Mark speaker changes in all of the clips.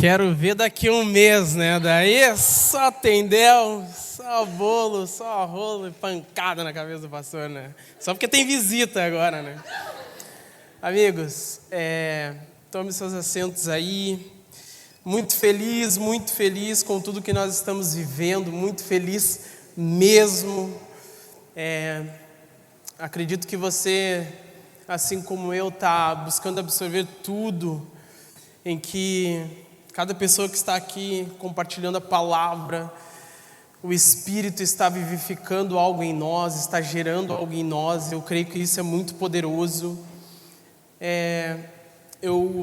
Speaker 1: Quero ver daqui a um mês, né? Daí só tendel, só bolo, só rolo e pancada na cabeça do pastor, né? Só porque tem visita agora, né? Amigos, tome seus assentos aí. Muito feliz com tudo que nós estamos vivendo, muito feliz mesmo. Acredito que você, assim como eu, está buscando absorver tudo em que cada pessoa que está aqui compartilhando a palavra, o Espírito está vivificando algo em nós, está gerando algo em nós. Eu creio que isso é muito poderoso.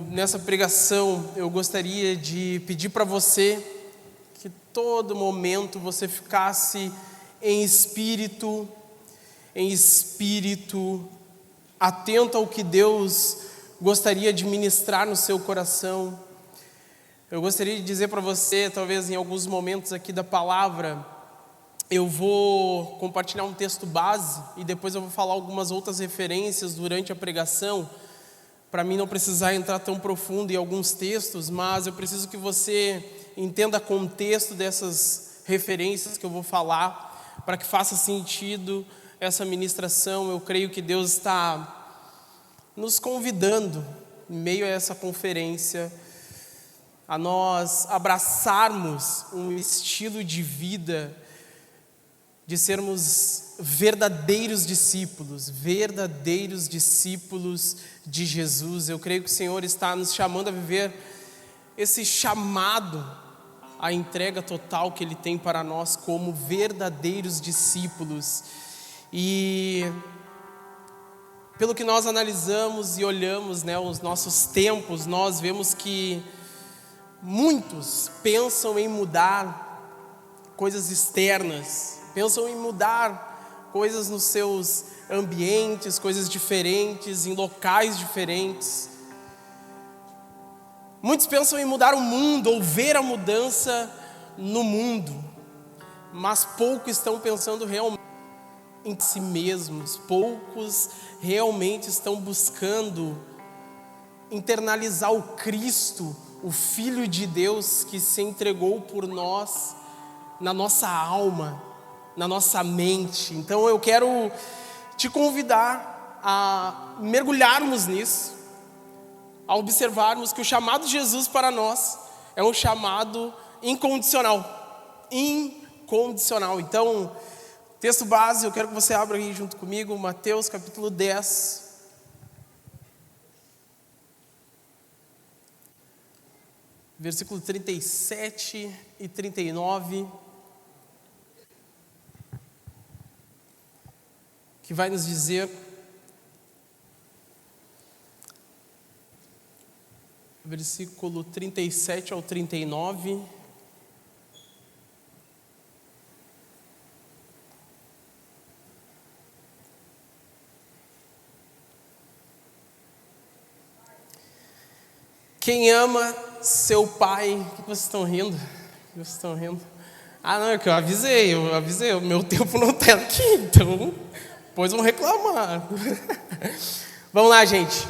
Speaker 1: Nessa pregação, eu gostaria de pedir para você que todo momento você ficasse em espírito, atento ao que Deus gostaria de ministrar no seu coração. Eu gostaria de dizer para você, talvez em alguns momentos aqui da palavra, eu vou compartilhar um texto base e depois eu vou falar algumas outras referências durante a pregação, para mim não precisar entrar tão profundo em alguns textos, mas eu preciso que você entenda o contexto dessas referências que eu vou falar, para que faça sentido essa ministração. Eu creio que Deus está nos convidando, em meio a essa conferência, a nós abraçarmos um estilo de vida, de sermos verdadeiros discípulos de Jesus. Eu creio que o Senhor está nos chamando a viver esse chamado, a entrega total que Ele tem para nós como verdadeiros discípulos. E pelo que nós analisamos e olhamos, né, os nossos tempos, nós vemos que muitos pensam em mudar coisas externas, pensam em mudar coisas nos seus ambientes, coisas diferentes, em locais diferentes. Muitos pensam em mudar o mundo ou ver a mudança no mundo, mas poucos estão pensando realmente em si mesmos, poucos realmente estão buscando internalizar o Cristo, o Filho de Deus que se entregou por nós, na nossa alma, na nossa mente. Então eu quero te convidar a mergulharmos nisso, a observarmos que o chamado de Jesus para nós é um chamado incondicional. Então, texto base, eu quero que você abra aí junto comigo, Mateus capítulo 10. Versículo 37 e 39, que vai nos dizer: versículo 37 ao 39, quem ama seu pai... O que vocês estão rindo? Ah, não, é que eu avisei, o meu tempo não está aqui, então depois vão reclamar. Vamos lá, gente.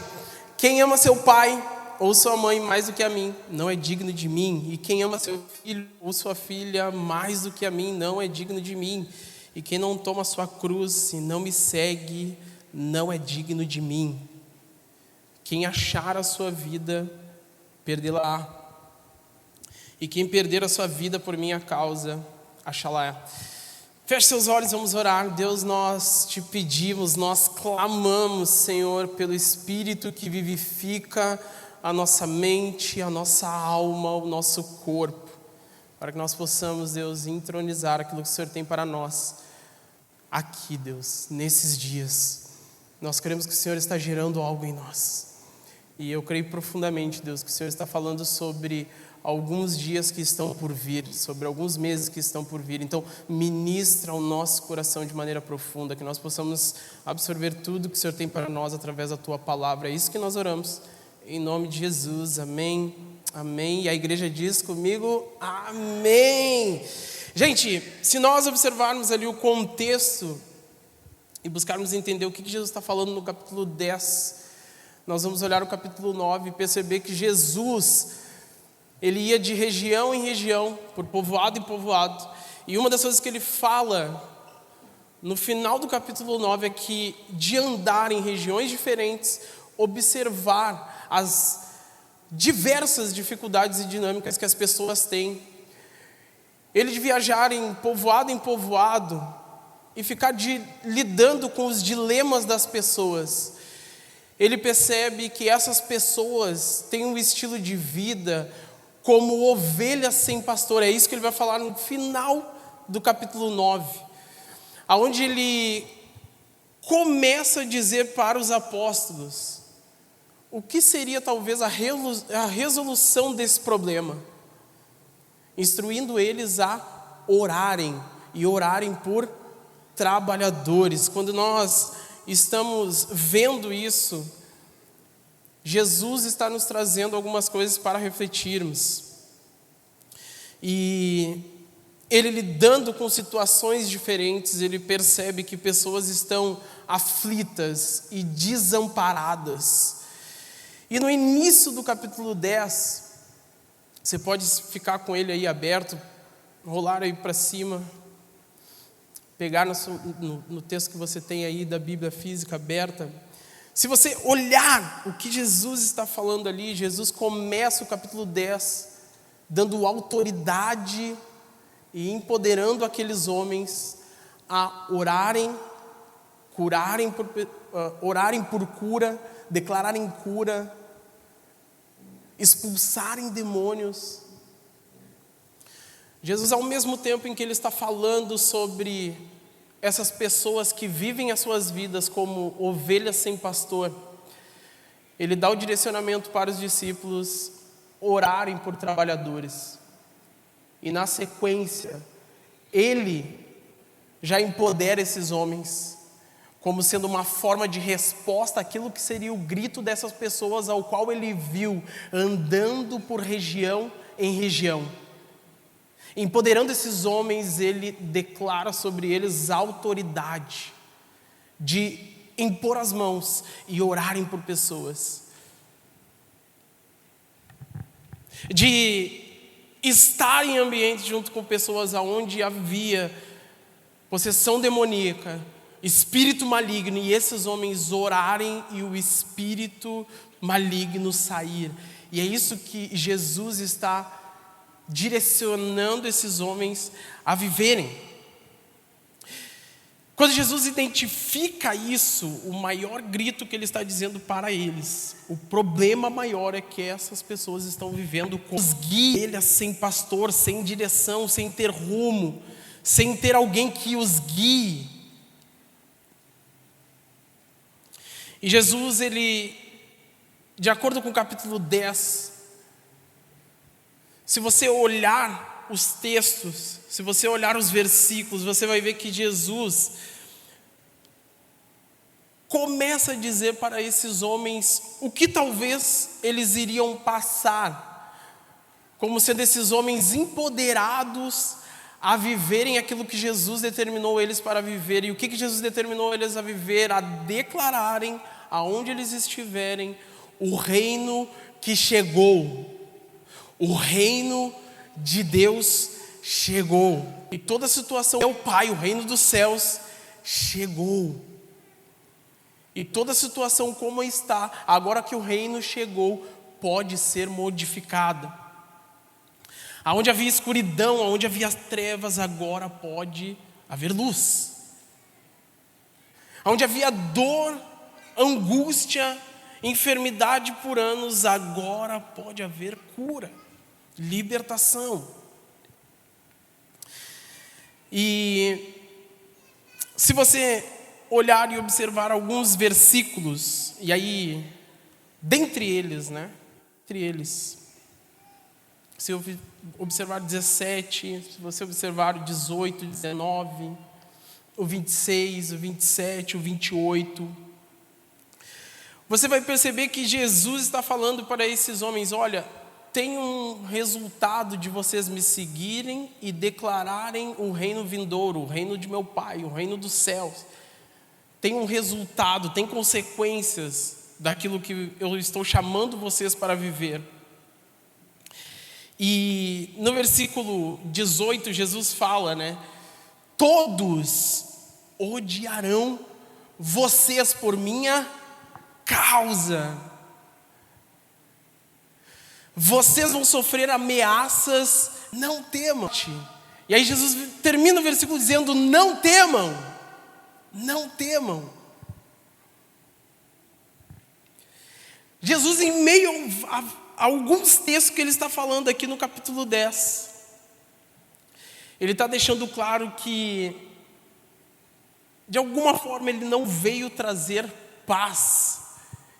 Speaker 1: Quem ama seu pai ou sua mãe mais do que a mim, não é digno de mim. E quem ama seu filho ou sua filha mais do que a mim, não é digno de mim. E quem não toma sua cruz e não me segue, não é digno de mim. Quem achar a sua vida, perdê-la-á. E quem perder a sua vida por minha causa, achá-la-á. Feche seus olhos, vamos orar. Deus, nós te pedimos, nós clamamos, Senhor, pelo Espírito que vivifica a nossa mente, a nossa alma, o nosso corpo, para que nós possamos, Deus, entronizar aquilo que o Senhor tem para nós aqui, Deus, nesses dias. Nós queremos que o Senhor está gerando algo em nós. E eu creio profundamente, Deus, que o Senhor está falando sobre alguns dias que estão por vir, sobre alguns meses que estão por vir. Então, ministra o nosso coração de maneira profunda, que nós possamos absorver tudo que o Senhor tem para nós através da Tua palavra. É isso que nós oramos, em nome de Jesus, amém, amém. E a igreja diz comigo, amém. Gente, se nós observarmos ali o contexto e buscarmos entender o que Jesus está falando no capítulo 10, nós vamos olhar o capítulo 9 e perceber que Jesus Ele ia de região em região, por povoado em povoado. E uma das coisas que ele fala no final do capítulo 9 é que de andar em regiões diferentes, observar as diversas dificuldades e dinâmicas que as pessoas têm. Ele de viajar em povoado e ficar lidando com os dilemas das pessoas. Ele percebe que essas pessoas têm um estilo de vida como ovelhas sem pastor. É isso que ele vai falar no final do capítulo 9, onde ele começa a dizer para os apóstolos o que seria talvez a resolução desse problema, instruindo eles a orarem, e orarem por trabalhadores. Quando nós estamos vendo isso, Jesus está nos trazendo algumas coisas para refletirmos. E ele lidando com situações diferentes, ele percebe que pessoas estão aflitas e desamparadas. E no início do capítulo 10, você pode ficar com ele aí aberto, rolar aí para cima, pegar no texto que você tem aí da Bíblia física aberta. Se você olhar o que Jesus está falando ali, Jesus começa o capítulo 10 dando autoridade e empoderando aqueles homens a orarem por cura, declararem cura, expulsarem demônios. Jesus, ao mesmo tempo em que ele está falando sobre essas pessoas que vivem as suas vidas como ovelhas sem pastor, ele dá o direcionamento para os discípulos orarem por trabalhadores. E na sequência, ele já empodera esses homens como sendo uma forma de resposta àquilo que seria o grito dessas pessoas ao qual ele viu andando por região em região. Empoderando esses homens, ele declara sobre eles a autoridade de impor as mãos e orarem por pessoas, de estar em ambiente junto com pessoas onde havia possessão demoníaca, espírito maligno, e esses homens orarem e o espírito maligno sair. E é isso que Jesus está direcionando esses homens a viverem. Quando Jesus identifica isso, o maior grito que ele está dizendo para eles, o problema maior é que essas pessoas estão vivendo com os guias sem pastor, sem direção, sem ter rumo, sem ter alguém que os guie. E Jesus, ele, de acordo com o capítulo 10, se você olhar os textos, se você olhar os versículos, você vai ver que Jesus começa a dizer para esses homens o que talvez eles iriam passar, como sendo esses homens empoderados a viverem aquilo que Jesus determinou eles para viver. E o que Jesus determinou eles a viver? A declararem, aonde eles estiverem, o reino que chegou. O reino de Deus chegou. E toda a situação é o Pai, o reino dos céus chegou. E toda a situação como está, agora que o reino chegou, pode ser modificada. Aonde havia escuridão, aonde havia trevas, agora pode haver luz. Aonde havia dor, angústia, enfermidade por anos, agora pode haver cura, libertação. E se você olhar e observar alguns versículos, e aí, dentre eles, se eu observar 17, se você observar o 18, 19, o 26, o 27, o 28, você vai perceber que Jesus está falando para esses homens: olha, tem um resultado de vocês me seguirem e declararem o reino vindouro, o reino de meu Pai, o reino dos céus. Tem um resultado, tem consequências daquilo que eu estou chamando vocês para viver. E no versículo 18, Jesus fala, né? Todos odiarão vocês por minha causa. Vocês vão sofrer ameaças, não temam. E aí Jesus termina o versículo dizendo: não temam, não temam. Jesus, em meio a alguns textos que ele está falando aqui no capítulo 10, ele está deixando claro que, de alguma forma, ele não veio trazer paz.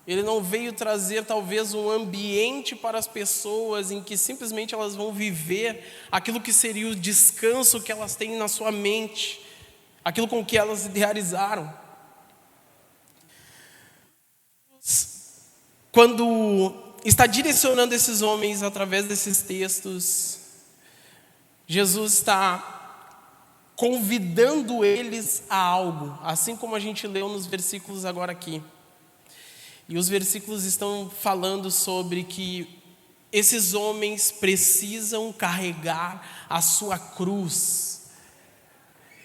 Speaker 1: Ele não veio trazer talvez um ambiente para as pessoas em que simplesmente elas vão viver aquilo que seria o descanso que elas têm na sua mente, aquilo com que elas idealizaram. Quando está direcionando esses homens através desses textos, Jesus está convidando eles a algo, assim como a gente leu nos versículos agora aqui. E os versículos estão falando sobre que esses homens precisam carregar a sua cruz.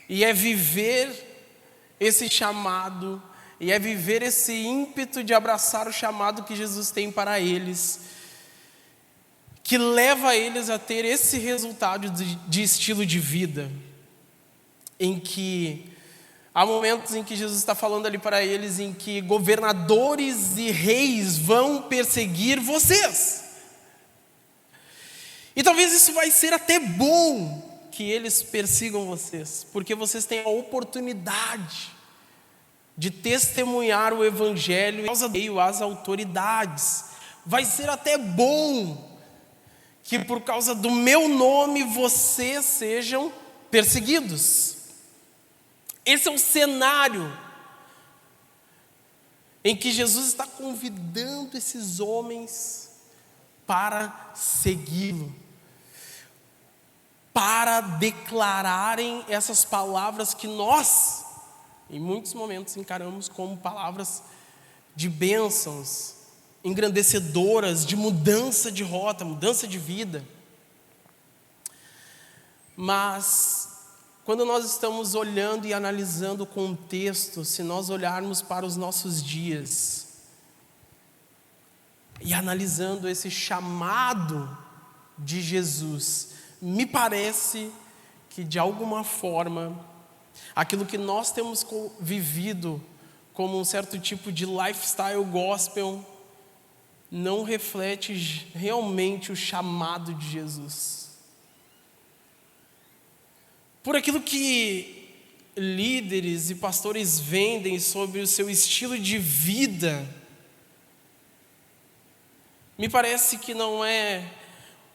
Speaker 1: E é viver esse chamado, e é viver esse ímpeto de abraçar o chamado que Jesus tem para eles, que leva eles a ter esse resultado de estilo de vida, em que há momentos em que Jesus está falando ali para eles, em que governadores e reis vão perseguir vocês. E talvez isso vai ser até bom que eles persigam vocês, porque vocês têm a oportunidade de testemunhar o evangelho às autoridades. Vai ser até bom que por causa do meu nome vocês sejam perseguidos. Esse é o cenário em que Jesus está convidando esses homens para segui-lo, para declararem essas palavras que nós, em muitos momentos, encaramos como palavras de bênçãos, engrandecedoras, de mudança de rota, mudança de vida. Mas quando nós estamos olhando e analisando o contexto, se nós olharmos para os nossos dias e analisando esse chamado de Jesus, me parece que de alguma forma aquilo que nós temos vivido como um certo tipo de lifestyle gospel não reflete realmente o chamado de Jesus. Por aquilo que líderes e pastores vendem sobre o seu estilo de vida, me parece que não é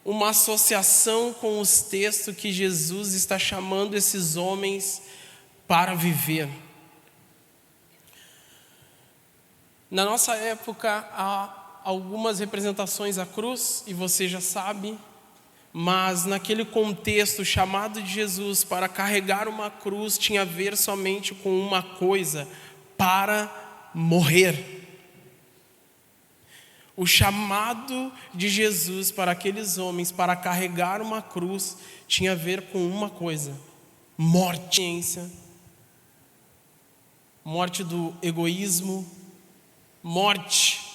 Speaker 1: uma associação com os textos que Jesus está chamando esses homens para viver. Na nossa época, há algumas representações à cruz, e você já sabe, mas naquele contexto, o chamado de Jesus para carregar uma cruz tinha a ver somente com uma coisa: para morrer. O chamado de Jesus para aqueles homens para carregar uma cruz tinha a ver com uma coisa: morte. Morte do egoísmo, morte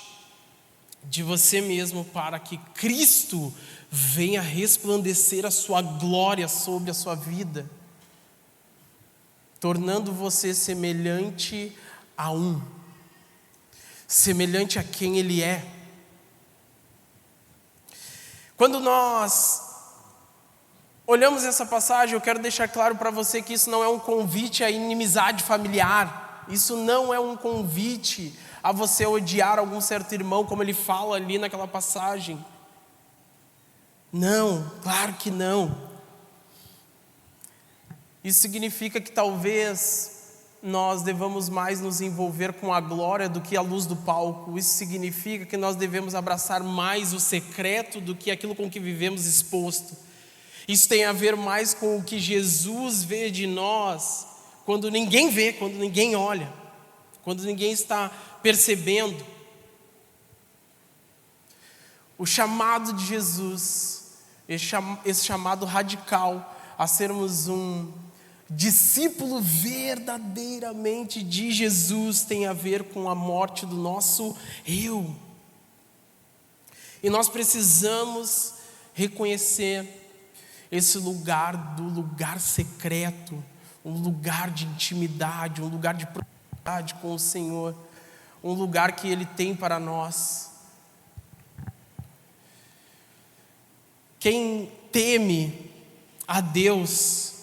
Speaker 1: de você mesmo, para que Cristo venha resplandecer a sua glória sobre a sua vida, tornando você semelhante a semelhante a quem Ele é. Quando nós olhamos essa passagem, eu quero deixar claro para você que isso não é um convite à inimizade familiar. Isso não é um convite a você odiar algum certo irmão, como ele fala ali naquela passagem. Não, claro que não. Isso significa que talvez nós devamos mais nos envolver com a glória do que a luz do palco. Isso significa que nós devemos abraçar mais o secreto do que aquilo com que vivemos exposto. Isso tem a ver mais com o que Jesus vê de nós, quando ninguém vê, quando ninguém olha, quando ninguém está percebendo. O chamado de Jesus esse chamado radical a sermos um discípulo verdadeiramente de Jesus tem a ver com a morte do nosso eu. E nós precisamos reconhecer esse lugar do lugar secreto, um lugar de intimidade, um lugar de proximidade com o Senhor, um lugar que Ele tem para nós. Quem teme a Deus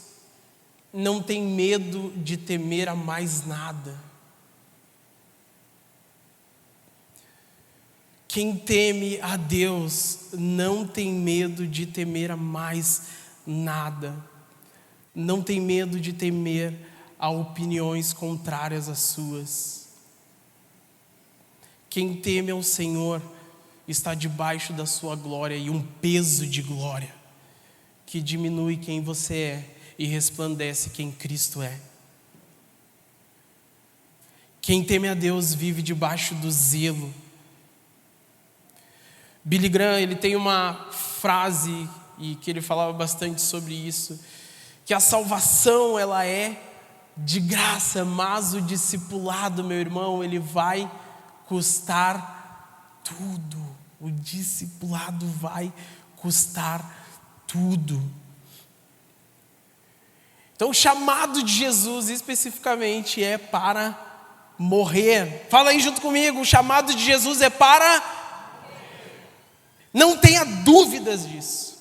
Speaker 1: não tem medo de temer a mais nada. Quem teme a Deus não tem medo de temer a mais nada. Não tem medo de temer a opiniões contrárias às suas. Quem teme ao Senhor está debaixo da sua glória e um peso de glória que diminui quem você é e resplandece quem Cristo é. Quem teme a Deus vive debaixo do zelo. Billy Graham, ele tem uma frase e que ele falava bastante sobre isso, que a salvação ela é de graça, mas o discipulado, meu irmão, ele vai custar tudo. O discipulado vai custar tudo. Então o chamado de Jesus especificamente é para morrer. Fala aí junto comigo, o chamado de Jesus é para... Não tenha dúvidas disso.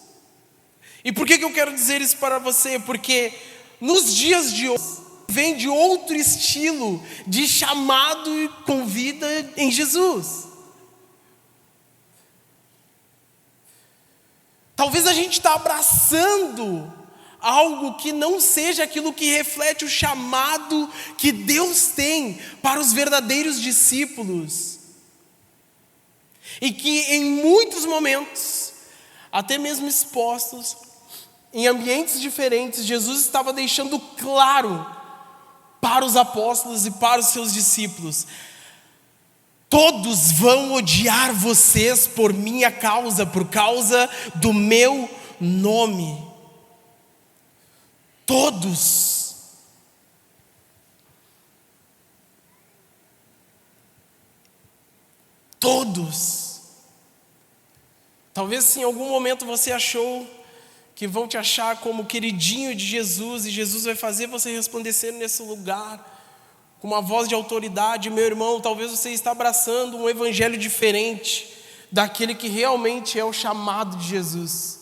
Speaker 1: E por que eu quero dizer isso para você? Porque nos dias de hoje vem de outro estilo de chamado e convida em Jesus. Talvez a gente está abraçando algo que não seja aquilo que reflete o chamado que Deus tem para os verdadeiros discípulos. E que em muitos momentos, até mesmo expostos, em ambientes diferentes, Jesus estava deixando claro para os apóstolos e para os seus discípulos: todos vão odiar vocês por minha causa, por causa do meu nome. Todos. Todos. Talvez se em algum momento você achou que vão te achar como queridinho de Jesus e Jesus vai fazer você resplandecer nesse lugar com uma voz de autoridade, meu irmão, talvez você está abraçando um evangelho diferente daquele que realmente é o chamado de Jesus.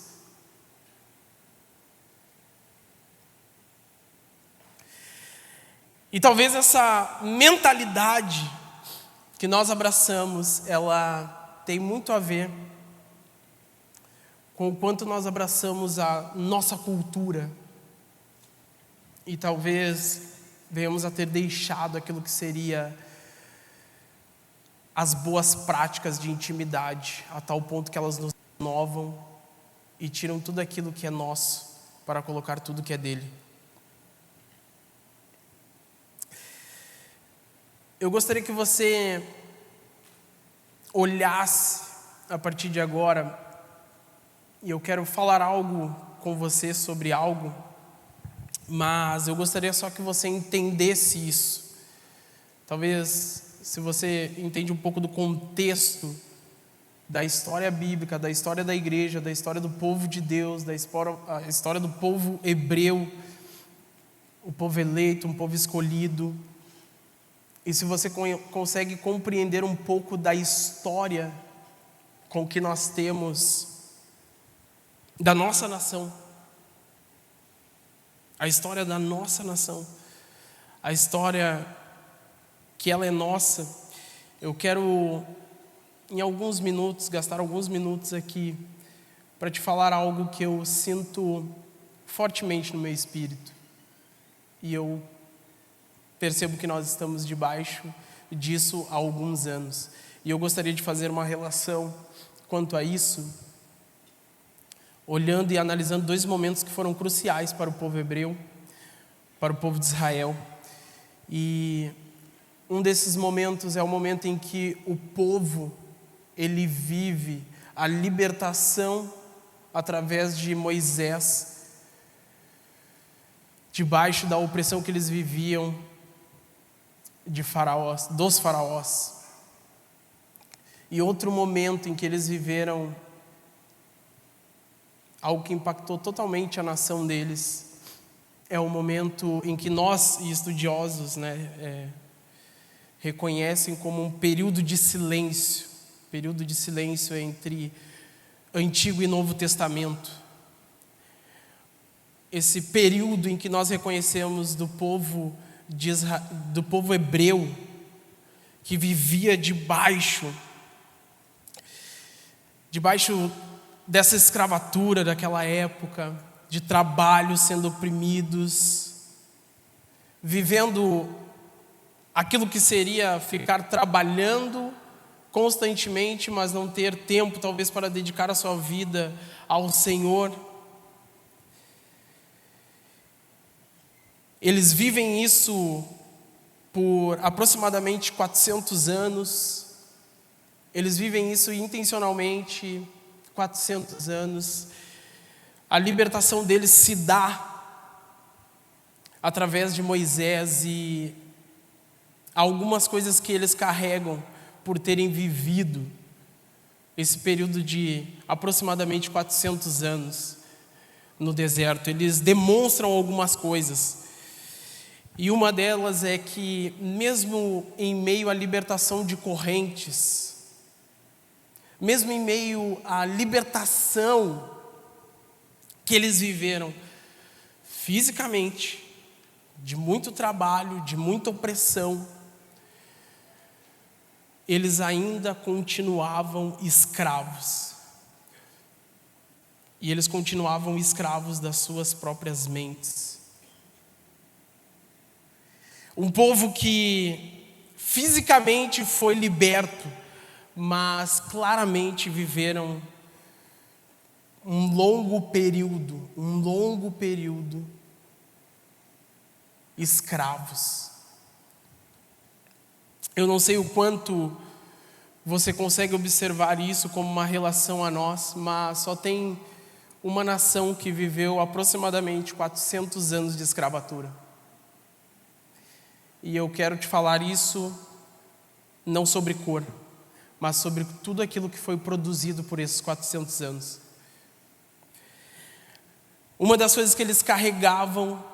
Speaker 1: E talvez essa mentalidade que nós abraçamos, ela tem muito a ver com o quanto nós abraçamos a nossa cultura. E talvez venhamos a ter deixado aquilo que seria as boas práticas de intimidade, a tal ponto que elas nos renovam e tiram tudo aquilo que é nosso para colocar tudo que é dele. Eu gostaria que você olhasse a partir de agora, e eu quero falar algo com você sobre algo, mas eu gostaria só que você entendesse isso. Talvez, se você entende um pouco do contexto da história bíblica, da história da igreja, da história do povo de Deus, da história do povo hebreu, o povo eleito, um povo escolhido, e se você consegue compreender um pouco da história com que nós temos da nossa nação, a história da nossa nação, a história que ela é nossa, eu quero em alguns minutos, gastar alguns minutos aqui para te falar algo que eu sinto fortemente no meu espírito. E eu percebo que nós estamos debaixo disso há alguns anos. E eu gostaria de fazer uma relação quanto a isso, olhando e analisando dois momentos que foram cruciais para o povo hebreu, para o povo de Israel. E um desses momentos é o momento em que o povo, ele vive a libertação, através de Moisés, debaixo da opressão que eles viviam dos faraós. E outro momento em que eles viveram algo que impactou totalmente a nação deles é o momento em que nós, e estudiosos, reconhecem como um período de silêncio entre Antigo e Novo Testamento. Esse período em que nós reconhecemos do povo hebreu, que vivia debaixo dessa escravatura daquela época, de trabalho, sendo oprimidos, vivendo aquilo que seria ficar trabalhando constantemente, mas não ter tempo talvez para dedicar a sua vida ao Senhor. Eles vivem isso por aproximadamente 400 anos. Eles vivem isso intencionalmente 400 anos. A libertação deles se dá através de Moisés e algumas coisas que eles carregam por terem vivido esse período de aproximadamente 400 anos no deserto. Eles demonstram algumas coisas. E uma delas é que, mesmo em meio à libertação de correntes, mesmo em meio à libertação que eles viveram fisicamente, de muito trabalho, de muita opressão, eles ainda continuavam escravos. E eles continuavam escravos das suas próprias mentes. Um povo que fisicamente foi liberto, mas claramente viveram um longo período escravos. Eu não sei o quanto você consegue observar isso como uma relação a nós, mas só tem uma nação que viveu aproximadamente 400 anos de escravatura. E eu quero te falar isso não sobre cor, mas sobre tudo aquilo que foi produzido por esses 400 anos. Uma das coisas que eles carregavam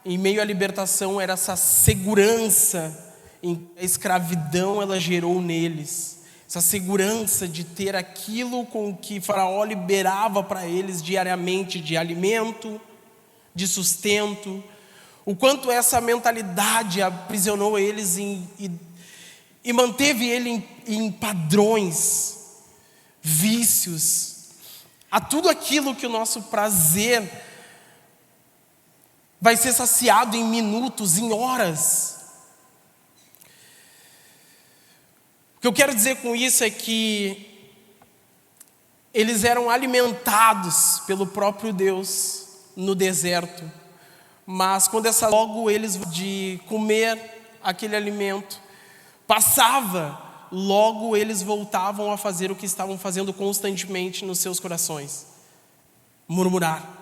Speaker 1: em meio à libertação era essa segurança em que a escravidão ela gerou neles. Essa segurança de ter aquilo com que Faraó liberava para eles diariamente de alimento, de sustento. O quanto essa mentalidade aprisionou eles e manteve ele em padrões, vícios, a tudo aquilo que o nosso prazer vai ser saciado em minutos, em horas. O que eu quero dizer com isso é que eles eram alimentados pelo próprio Deus no deserto, mas quando logo eles de comer aquele alimento passava, logo eles voltavam a fazer o que estavam fazendo constantemente nos seus corações: murmurar.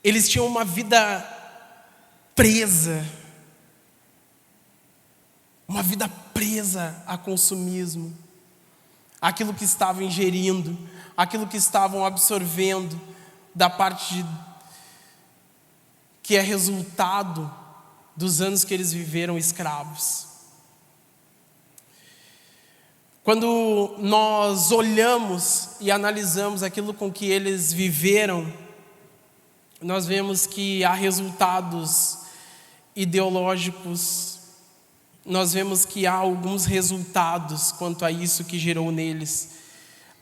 Speaker 1: Eles tinham uma vida presa a consumismo, aquilo que estavam ingerindo, aquilo que estavam absorvendo da parte que é resultado dos anos que eles viveram escravos. Quando nós olhamos e analisamos aquilo com que eles viveram, nós vemos que há resultados ideológicos, nós vemos que há alguns resultados quanto a isso que gerou neles.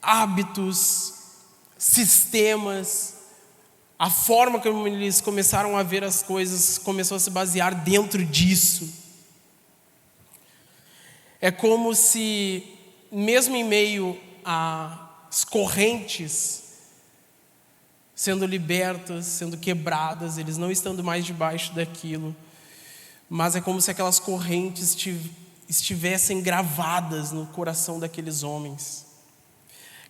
Speaker 1: Hábitos, sistemas, a forma como eles começaram a ver as coisas começou a se basear dentro disso. É como se, mesmo em meio às correntes sendo libertas, sendo quebradas, eles não estando mais debaixo daquilo, mas é como se aquelas correntes estivessem gravadas no coração daqueles homens.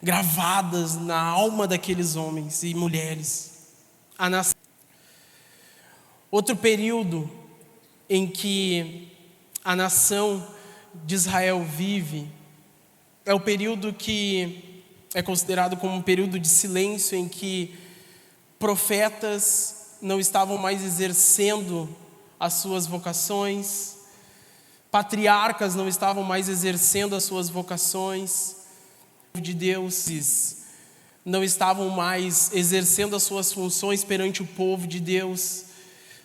Speaker 1: gravadas na alma daqueles homens e mulheres. Outro período em que a nação de Israel vive é o período que é considerado como um período de silêncio, em que profetas não estavam mais exercendo as suas vocações, patriarcas não estavam mais exercendo as suas vocações, de Deus não estavam mais exercendo as suas funções perante o povo de Deus,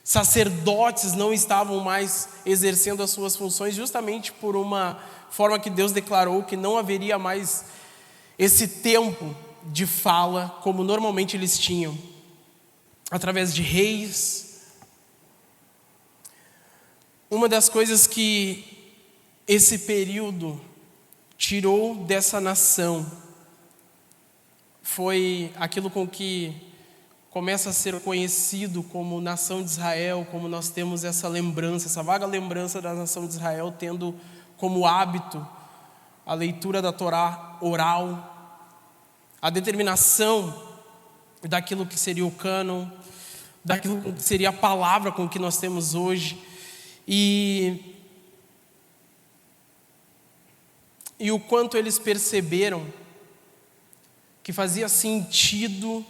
Speaker 1: sacerdotes não estavam mais exercendo as suas funções, justamente por uma forma que Deus declarou que não haveria mais esse tempo de fala como normalmente eles tinham, através de reis. Uma das coisas que esse período tirou dessa nação foi aquilo com que começa a ser conhecido como nação de Israel, como nós temos essa lembrança, essa vaga lembrança da nação de Israel, tendo como hábito a leitura da Torá oral, a determinação daquilo que seria o cânon, daquilo que seria a palavra com que nós temos hoje, e o quanto eles perceberam que fazia sentido,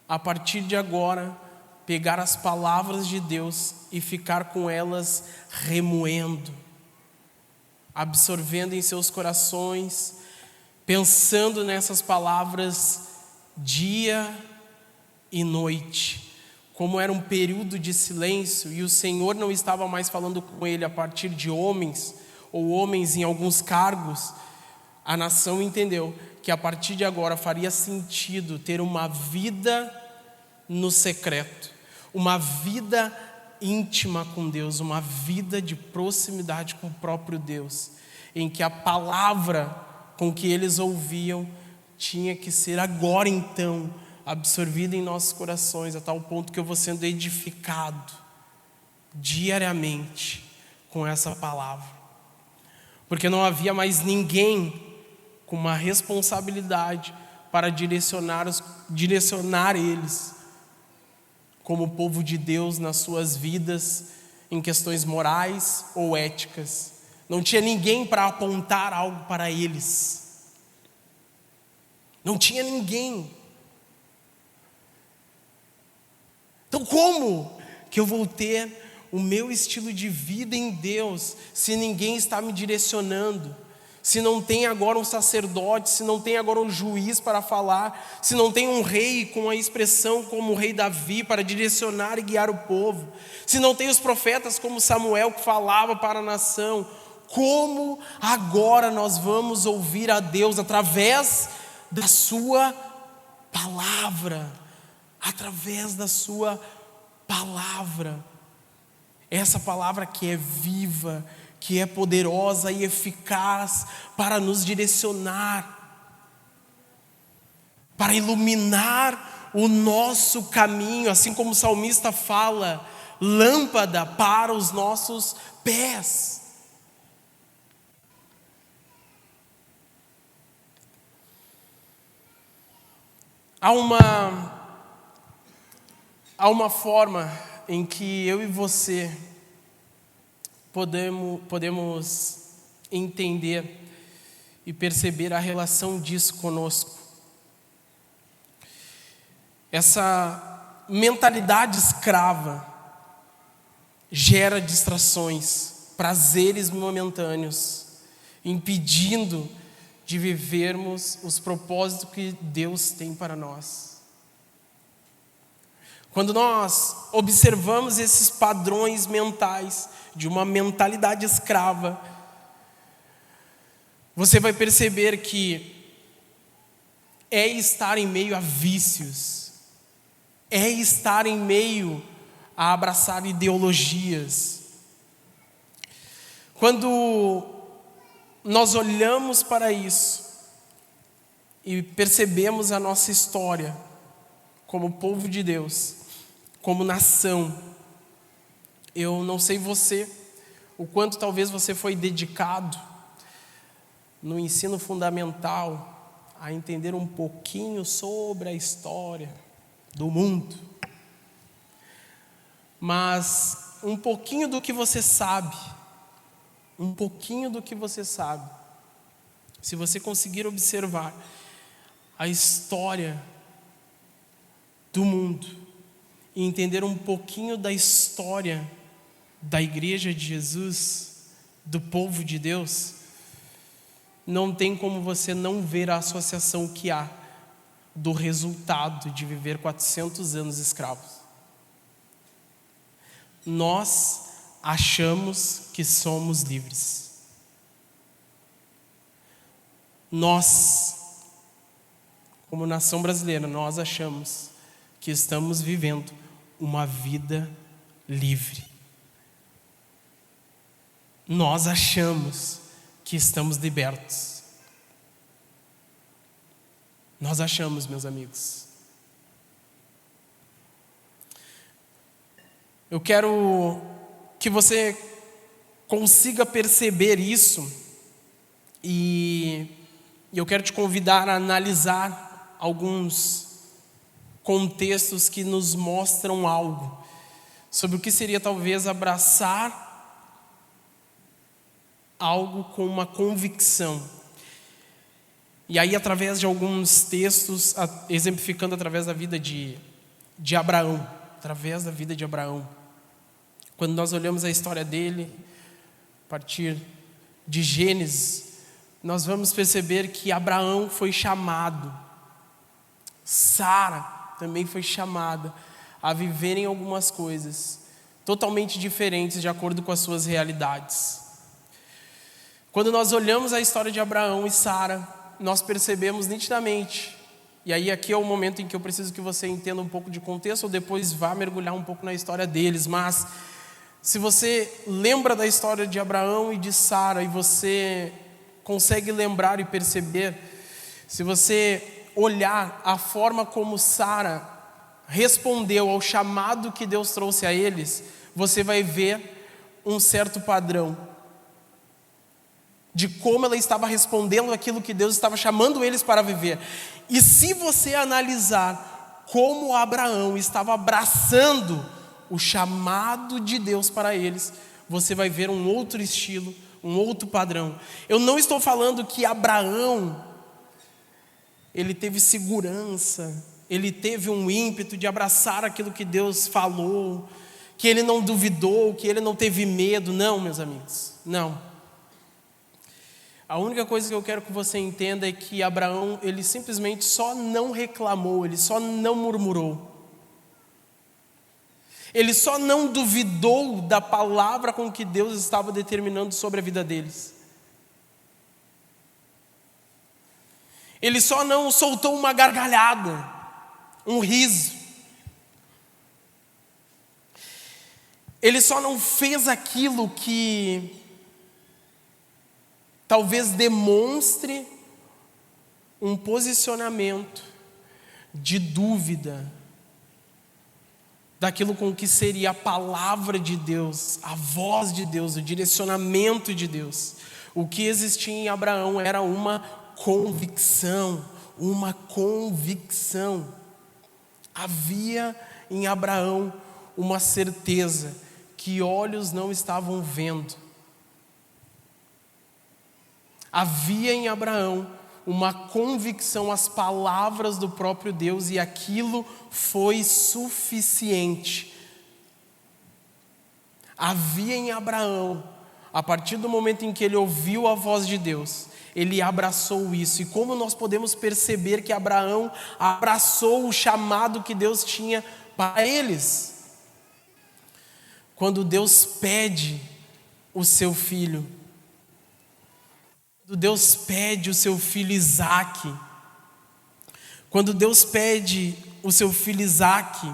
Speaker 1: a partir de agora, pegar as palavras de Deus e ficar com elas remoendo, absorvendo em seus corações, pensando nessas palavras dia e noite. Como era um período de silêncio e o Senhor não estava mais falando com ele a partir de homens, ou homens em alguns cargos, a nação entendeu que a partir de agora faria sentido ter uma vida no secreto, uma vida íntima com Deus, uma vida de proximidade com o próprio Deus, em que a palavra com que eles ouviam tinha que ser agora então absorvida em nossos corações, a tal ponto que eu vou sendo edificado diariamente com essa palavra, porque não havia mais ninguém com uma responsabilidade para direcionar eles como povo de Deus nas suas vidas, em questões morais ou éticas. Não tinha ninguém para apontar algo para eles. Não tinha ninguém. Então como que eu vou ter o meu estilo de vida em Deus se ninguém está me direcionando? Se não tem agora um sacerdote, se não tem agora um juiz para falar, se não tem um rei com a expressão como o rei Davi para direcionar e guiar o povo, se não tem os profetas como Samuel que falava para a nação, como agora nós vamos ouvir a Deus através da sua palavra? Através da sua palavra, essa palavra que é viva, que é poderosa e eficaz para nos direcionar, para iluminar o nosso caminho, assim como o salmista fala, lâmpada para os nossos pés. Há uma forma em que eu e você podemos entender e perceber a relação disso conosco. Essa mentalidade escrava gera distrações, prazeres momentâneos, impedindo de vivermos os propósitos que Deus tem para nós. Quando nós observamos esses padrões mentais de uma mentalidade escrava, você vai perceber que é estar em meio a vícios, é estar em meio a abraçar ideologias. Quando nós olhamos para isso e percebemos a nossa história como povo de Deus, como nação, eu não sei você, o quanto talvez você foi dedicado no ensino fundamental a entender um pouquinho sobre a história do mundo. Mas um pouquinho do que você sabe, se você conseguir observar a história do mundo e entender um pouquinho da história da Igreja de Jesus, do povo de Deus, não tem como você não ver a associação que há do resultado de viver 400 anos escravos. Nós achamos que somos livres. Nós, como nação brasileira, nós achamos que estamos vivendo uma vida livre. Nós achamos que estamos libertos. Nós achamos, meus amigos. Eu quero que você consiga perceber isso e eu quero te convidar a analisar alguns contextos que nos mostram algo sobre o que seria talvez abraçar algo com uma convicção. E aí, através de alguns textos, exemplificando através da vida de Abraão, através da vida de Abraão. Quando nós olhamos a história dele, a partir de Gênesis, nós vamos perceber que Abraão foi chamado, Sara também foi chamada a viverem algumas coisas totalmente diferentes de acordo com as suas realidades. Quando nós olhamos a história de Abraão e Sara, nós percebemos nitidamente, e aí aqui é o momento em que eu preciso que você entenda um pouco de contexto, ou depois vá mergulhar um pouco na história deles, mas se você lembra da história de Abraão e de Sara, e você consegue lembrar e perceber, se você olhar a forma como Sara respondeu ao chamado que Deus trouxe a eles, você vai ver um certo padrão de como ela estava respondendo aquilo que Deus estava chamando eles para viver. E se você analisar como Abraão estava abraçando o chamado de Deus para eles, você vai ver um outro estilo, um outro padrão. Eu não estou falando que Abraão, ele teve segurança, ele teve um ímpeto de abraçar aquilo que Deus falou, que ele não duvidou, que ele não teve medo. Não, meus amigos, não. A única coisa que eu quero que você entenda é que Abraão, ele simplesmente só não reclamou, ele só não murmurou. Ele só não duvidou da palavra com que Deus estava determinando sobre a vida deles. Ele só não soltou uma gargalhada, um riso. Ele só não fez aquilo que talvez demonstre um posicionamento de dúvida daquilo com que seria a palavra de Deus, a voz de Deus, o direcionamento de Deus. O que existia em Abraão era uma convicção, uma convicção. Havia em Abraão uma certeza que olhos não estavam vendo. Havia em Abraão uma convicção às palavras do próprio Deus, e aquilo foi suficiente. Havia em Abraão, a partir do momento em que ele ouviu a voz de Deus, ele abraçou isso. E como nós podemos perceber que Abraão abraçou o chamado que Deus tinha para eles? Quando Deus pede o seu filho, quando Deus pede o seu filho Isaque, quando Deus pede o seu filho Isaque,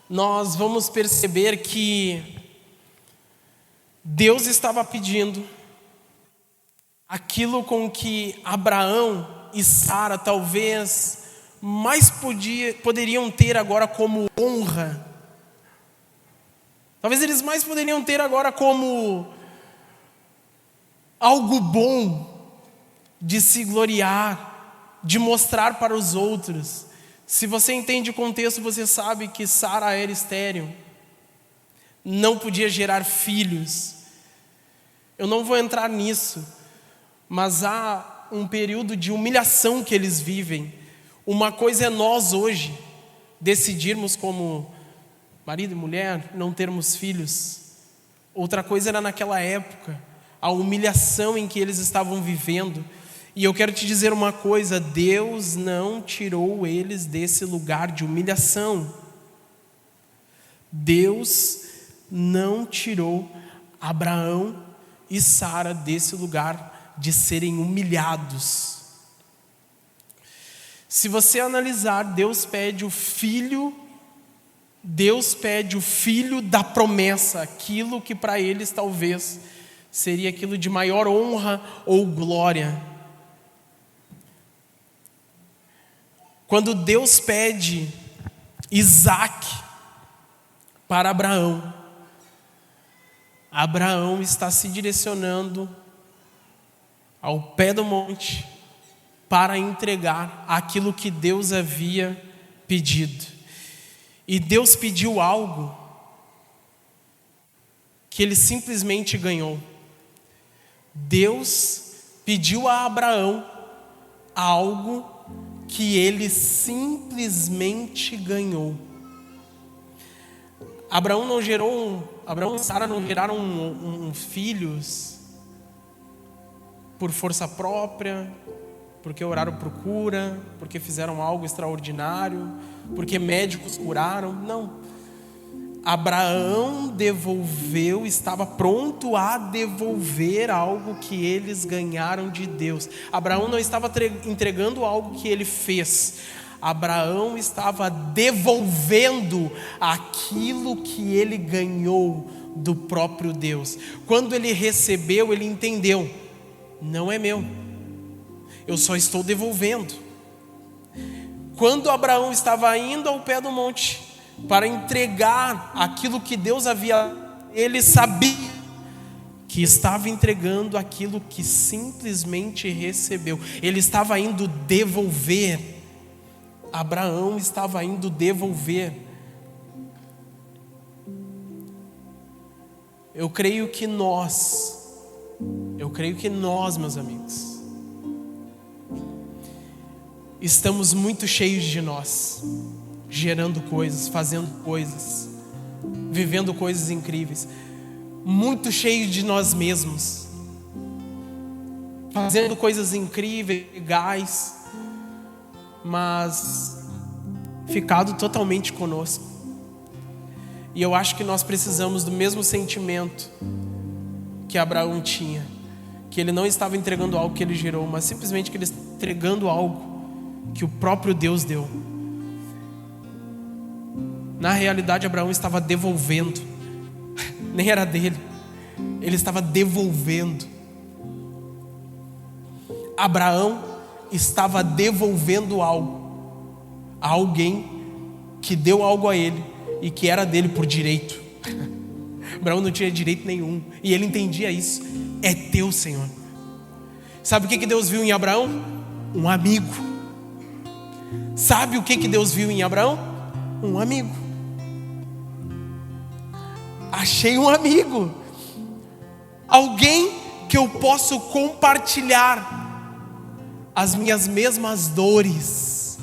Speaker 1: nós vamos perceber que Deus estava pedindo aquilo com que Abraão e Sara talvez mais poderiam ter agora como honra. Talvez eles mais poderiam ter agora como algo bom, de se gloriar, de mostrar para os outros. Se você entende o contexto, você sabe que Sara era estéril, não podia gerar filhos. Eu não vou entrar nisso, mas há um período de humilhação que eles vivem. Uma coisa é nós hoje decidirmos como marido e mulher não termos filhos. Outra coisa era naquela época, a humilhação em que eles estavam vivendo. E eu quero te dizer uma coisa: Deus não tirou eles desse lugar de humilhação. Deus não tirou Abraão e Sara desse lugar de serem humilhados. Se você analisar, Deus pede o filho da promessa, aquilo que para eles talvez seria aquilo de maior honra ou glória. Quando Deus pede Isaac para Abraão, Abraão está se direcionando ao pé do monte para entregar aquilo que Deus havia pedido. E Deus pediu algo que ele simplesmente ganhou. Deus pediu a Abraão algo que ele simplesmente ganhou. Abraão e Sara não geraram filhos por força própria, porque oraram por cura, porque fizeram algo extraordinário, porque médicos curaram. Não. Abraão estava pronto a devolver algo que eles ganharam de Deus. Abraão não estava entregando algo que ele fez. Abraão estava devolvendo aquilo que ele ganhou do próprio Deus. Quando ele recebeu, ele entendeu: não é meu, eu só estou devolvendo. Quando Abraão estava indo ao pé do monte para entregar aquilo que Deus havia, ele sabia que estava entregando aquilo que simplesmente recebeu. Ele estava indo devolver. Abraão estava indo devolver. Eu creio que nós, meus amigos, estamos muito cheios de nós, gerando coisas, fazendo coisas, vivendo coisas incríveis, muito cheios de nós mesmos, fazendo coisas incríveis, legais, mas ficado totalmente conosco. E eu acho que nós precisamos do mesmo sentimento que Abraão tinha, que ele não estava entregando algo que ele gerou, mas simplesmente que ele estava entregando algo que o próprio Deus deu. Na realidade, Abraão estava devolvendo, nem era dele, ele estava devolvendo. Abraão estava devolvendo algo a alguém que deu algo a ele e que era dele por direito. Abraão não tinha direito nenhum, e ele entendia isso. É teu, Senhor. Sabe o que Deus viu em Abraão? Um amigo. Sabe o que Deus viu em Abraão? Um amigo. Achei um amigo, alguém que eu posso compartilhar as minhas mesmas dores,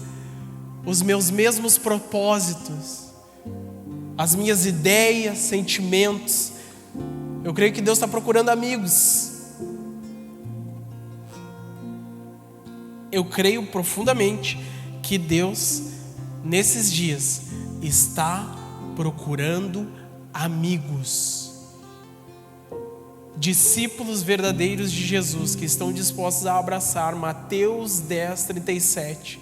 Speaker 1: os meus mesmos propósitos, as minhas ideias, sentimentos. Eu creio que Deus está procurando amigos. Eu creio profundamente que Deus, nesses dias, está procurando amigos, discípulos verdadeiros de Jesus, que estão dispostos a abraçar Mateus 10:37,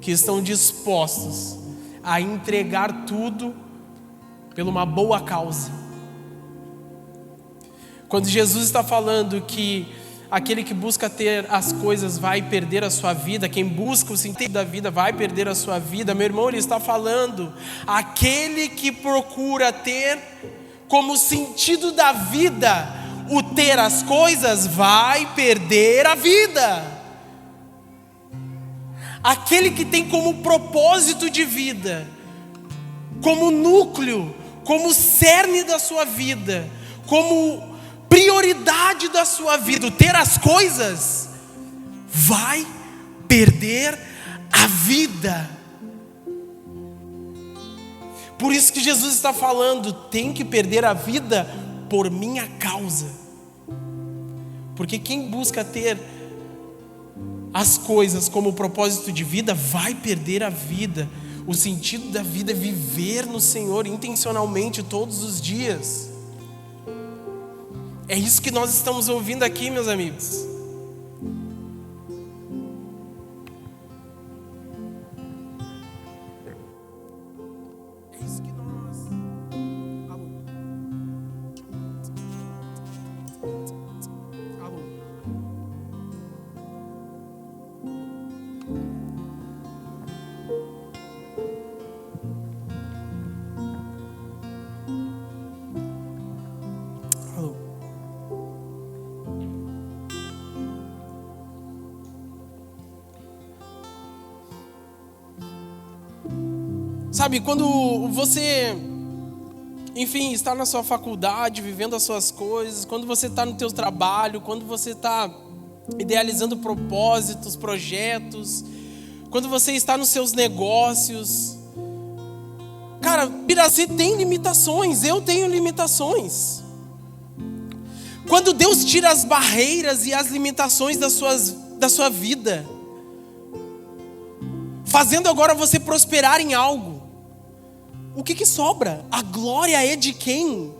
Speaker 1: que estão dispostos a entregar tudo por uma boa causa. Quando Jesus está falando que aquele que busca ter as coisas vai perder a sua vida, quem busca o sentido da vida vai perder a sua vida, meu irmão, ele está falando, aquele que procura ter como sentido da vida o ter as coisas vai perder a vida. Aquele que tem como propósito de vida, como núcleo, como cerne da sua vida, como prioridade da sua vida, ter as coisas, vai perder a vida. Por isso que Jesus está falando, tem que perder a vida por minha causa. Porque quem busca ter as coisas como propósito de vida, vai perder a vida. O sentido da vida é viver no Senhor intencionalmente todos os dias. É isso que nós estamos ouvindo aqui, meus amigos. É isso que nós... Alô? Alô? Alô? Sabe, quando você, enfim, está na sua faculdade, vivendo as suas coisas, quando você está no teu trabalho, quando você está idealizando propósitos, projetos, quando você está nos seus negócios, cara, Piraci tem limitações, eu tenho limitações. Quando Deus tira as barreiras e as limitações da sua vida, fazendo agora você prosperar em algo, o que sobra? A glória é de quem?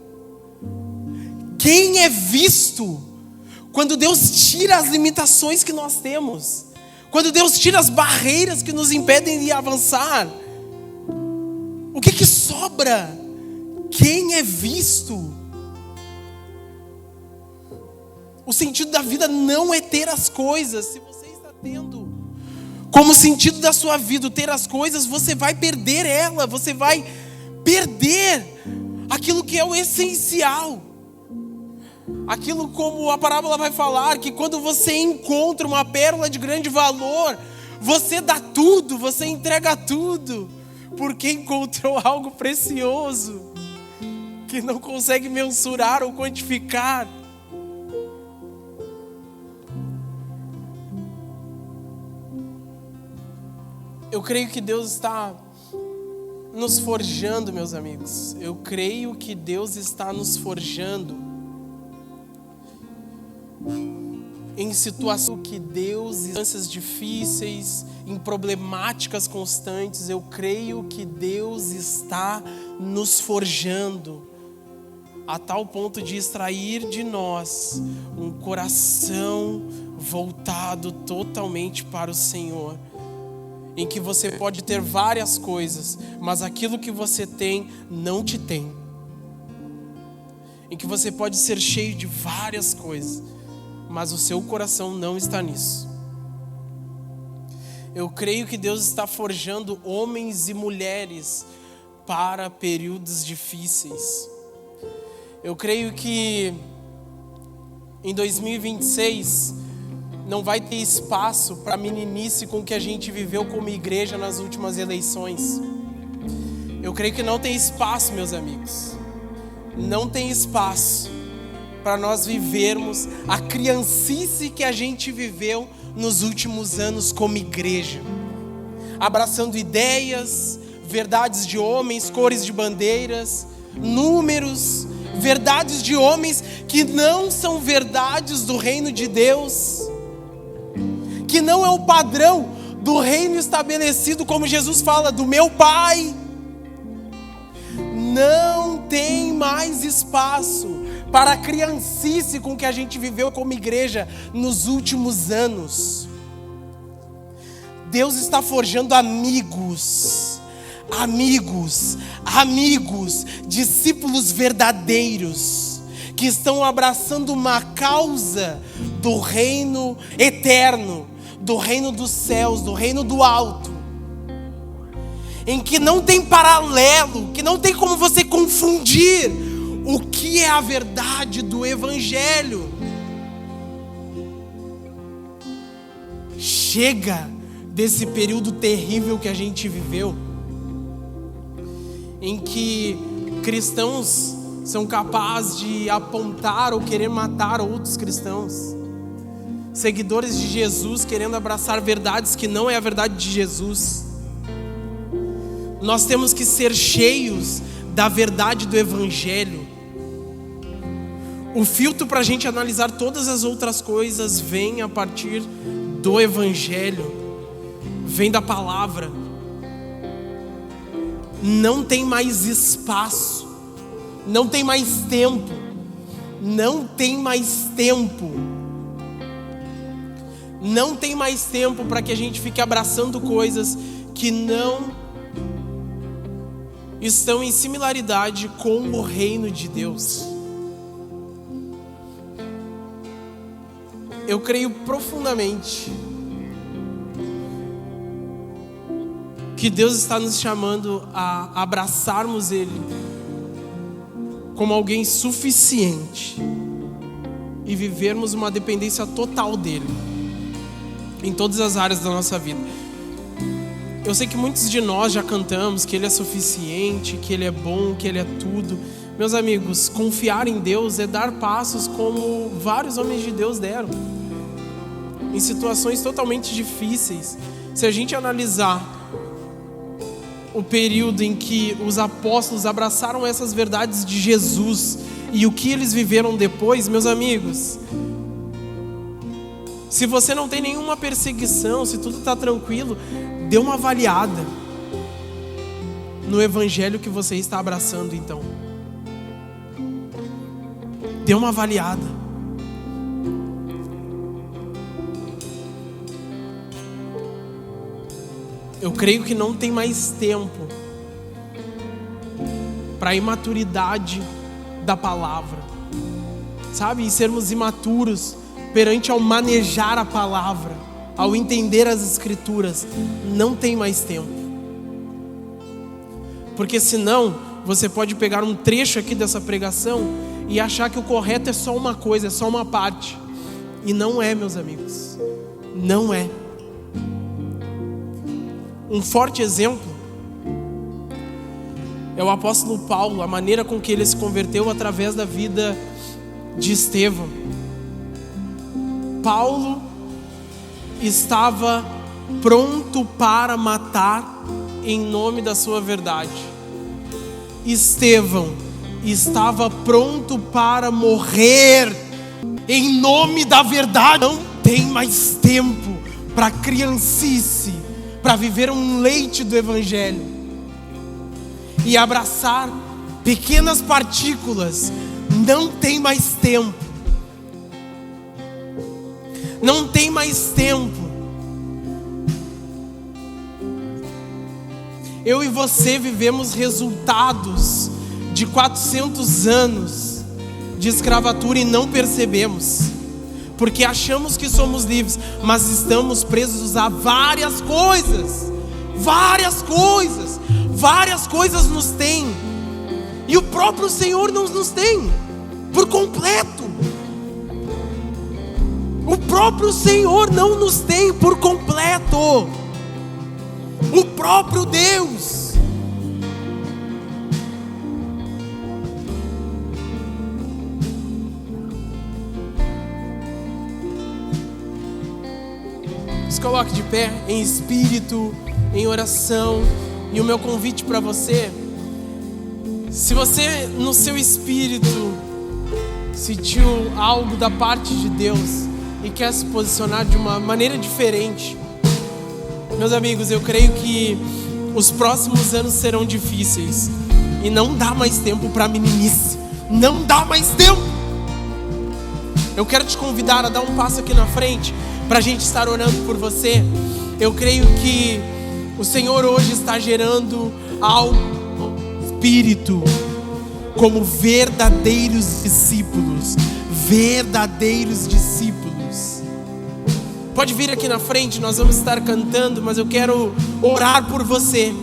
Speaker 1: Quem é visto quando Deus tira as limitações que nós temos? Quando Deus tira as barreiras que nos impedem de avançar? O que sobra? Quem é visto? O sentido da vida não é ter as coisas. Se você está tendo como sentido da sua vida ter as coisas, você vai perder ela, você vai perder aquilo que é o essencial. Aquilo, como a parábola vai falar, que quando você encontra uma pérola de grande valor, você dá tudo, você entrega tudo, porque encontrou algo precioso, que não consegue mensurar ou quantificar. Eu creio que Deus está nos forjando, meus amigos. Eu creio que Deus está nos forjando em situações que Deus, em circunstâncias difíceis, em problemáticas constantes. Eu creio que Deus está nos forjando a tal ponto de extrair de nós um coração voltado totalmente para o Senhor, em que você pode ter várias coisas, mas aquilo que você tem, não te tem. Em que você pode ser cheio de várias coisas, mas o seu coração não está nisso. Eu creio que Deus está forjando homens e mulheres para períodos difíceis. Eu creio que em 2026... não vai ter espaço para a meninice com que a gente viveu como igreja nas últimas eleições. Eu creio que não tem espaço, meus amigos. Não tem espaço para nós vivermos a criancice que a gente viveu nos últimos anos como igreja. Abraçando ideias, verdades de homens, cores de bandeiras, números, verdades de homens que não são verdades do reino de Deus, que não é o padrão do reino estabelecido, como Jesus fala, do meu Pai. Não tem mais espaço para a criancice com que a gente viveu como igreja nos últimos anos. Deus está forjando amigos, discípulos verdadeiros, que estão abraçando uma causa do reino eterno, do reino dos céus, do reino do alto, em que não tem paralelo, que não tem como você confundir o que é a verdade do Evangelho. Chega desse período terrível que a gente viveu, em que cristãos são capazes de apontar ou querer matar outros cristãos, seguidores de Jesus querendo abraçar verdades que não é a verdade de Jesus. Nós temos que ser cheios da verdade do Evangelho. O filtro para a gente analisar todas as outras coisas vem a partir do Evangelho, vem da palavra. Não tem mais espaço, não tem mais tempo, não tem mais tempo. Não tem mais tempo para que a gente fique abraçando coisas que não estão em similaridade com o reino de Deus. Eu creio profundamente que Deus está nos chamando a abraçarmos Ele como alguém suficiente e vivermos uma dependência total dEle em todas as áreas da nossa vida. Eu sei que muitos de nós já cantamos que Ele é suficiente, que Ele é bom, que Ele é tudo. Meus amigos, confiar em Deus é dar passos como vários homens de Deus deram, em situações totalmente difíceis. Se a gente analisar o período em que os apóstolos abraçaram essas verdades de Jesus e o que eles viveram depois, meus amigos, se você não tem nenhuma perseguição, se tudo está tranquilo, dê uma avaliada no Evangelho que você está abraçando, então. Dê uma avaliada. Eu creio que não tem mais tempo para a imaturidade da palavra, sabe? E sermos imaturos perante ao manejar a palavra, ao entender as escrituras. Não tem mais tempo. Porque senão, você pode pegar um trecho aqui dessa pregação e achar que o correto é só uma coisa, é só uma parte. E não é, meus amigos. Não é. Um forte exemplo é o apóstolo Paulo, a maneira com que ele se converteu através da vida de Estevão. Paulo estava pronto para matar em nome da sua verdade. Estevão estava pronto para morrer em nome da verdade. Não tem mais tempo para criancice, para viver um leite do Evangelho e abraçar pequenas partículas. Não tem mais tempo. Não tem mais tempo. Eu e você vivemos resultados de 400 anos de escravatura e não percebemos, porque achamos que somos livres, mas estamos presos a várias coisas. Várias coisas nos têm, e o próprio Senhor não nos tem por completo. O próprio Senhor não nos tem por completo. O próprio Deus. Se coloque de pé em espírito, em oração. E o meu convite para você, se você no seu espírito sentiu algo da parte de Deus e quer se posicionar de uma maneira diferente, meus amigos, eu creio que os próximos anos serão difíceis e não dá mais tempo para meninice. Não dá mais tempo. Eu quero te convidar a dar um passo aqui na frente para a gente estar orando por você. Eu creio que o Senhor hoje está gerando ao Espírito como verdadeiros discípulos. Verdadeiros discípulos. Pode vir aqui na frente, nós vamos estar cantando, mas eu quero orar por você.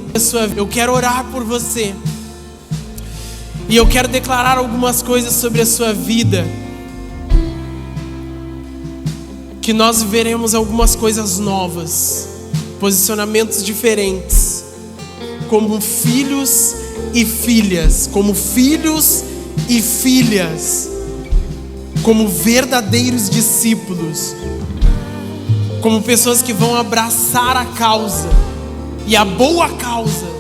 Speaker 1: Eu quero orar por você.
Speaker 2: E eu quero declarar algumas coisas sobre a sua vida, que nós veremos algumas coisas novas, posicionamentos diferentes, como filhos e filhas, como filhos e filhas, como verdadeiros discípulos, como pessoas que vão abraçar a causa, e a boa causa,